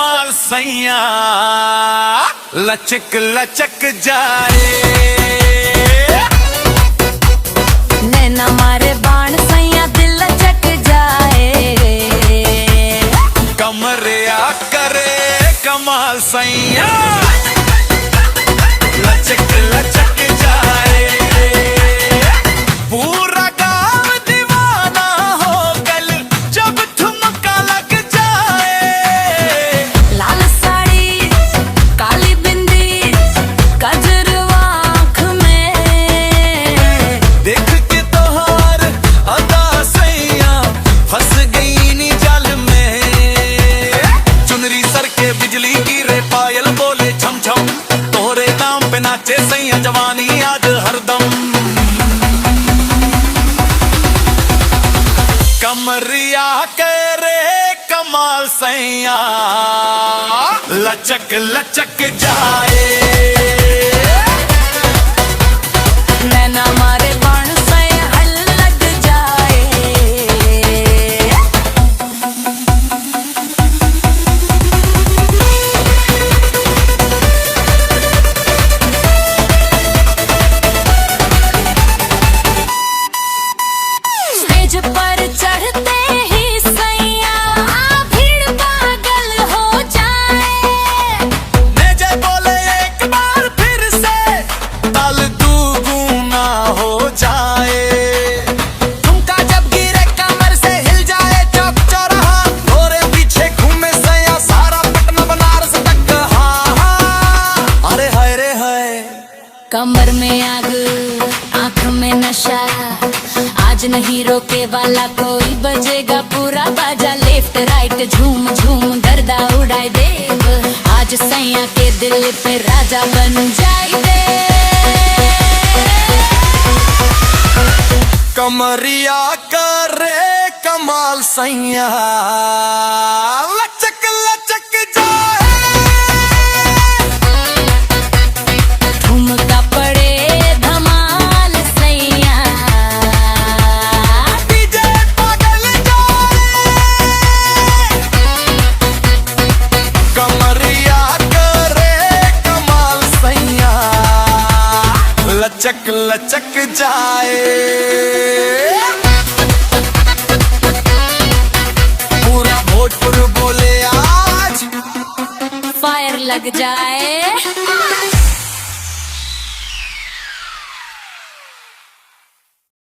कमाल सैया लचक लचक जाए। नैना मारे बाण सैया दिल लचक जाए। कमरिया करे कमाल सैया लचक लचक जाए। पूरा गांव दीवाना हो गल जब ठुमका लग जाए। लाल साड़ी काली बिंदी कजरवा आँख में देख के तोहार अदा सैया फंस गई नी जाल में। चुनरी सर के बिजली गिरे पायल बोले छम छम तोहरे नाम पे नाचे सैया जवानी आज हरदम। कमरिया करे कमाल सैया लचक लचक जाए। नैना मारे बाण सैया लग जाए। स्टेज पर चढ़ते ही सैया भीड़ पागल हो जाए। नेजे बोले एक बार फिर से ताल दुगुना हो जाए। ठुमका जब गिरे कमर से हिल जाए चौक चौराहा तोरे पीछे घूमे सैया सारा पटना बनारस तक। हाँ हाँ अरे हाय रे हाय। कमर में आग आँख में नशा आज नहीं रोके वाला कोई बजेगा पूरा बाजा। लेफ्ट राइट झूम झूम गर्दा उड़ाए देव आज सैया के दिल पे राजा बन जाए दे। कमरिया करे कमाल सैया लचक लचक जाए। ठुमका पड़े धमाल सैया डीजे पागल जाए। कमरिया करे कमाल सैया लचक लचक जाए। पूरा भोजपुर बोले आज फायर लग जाए।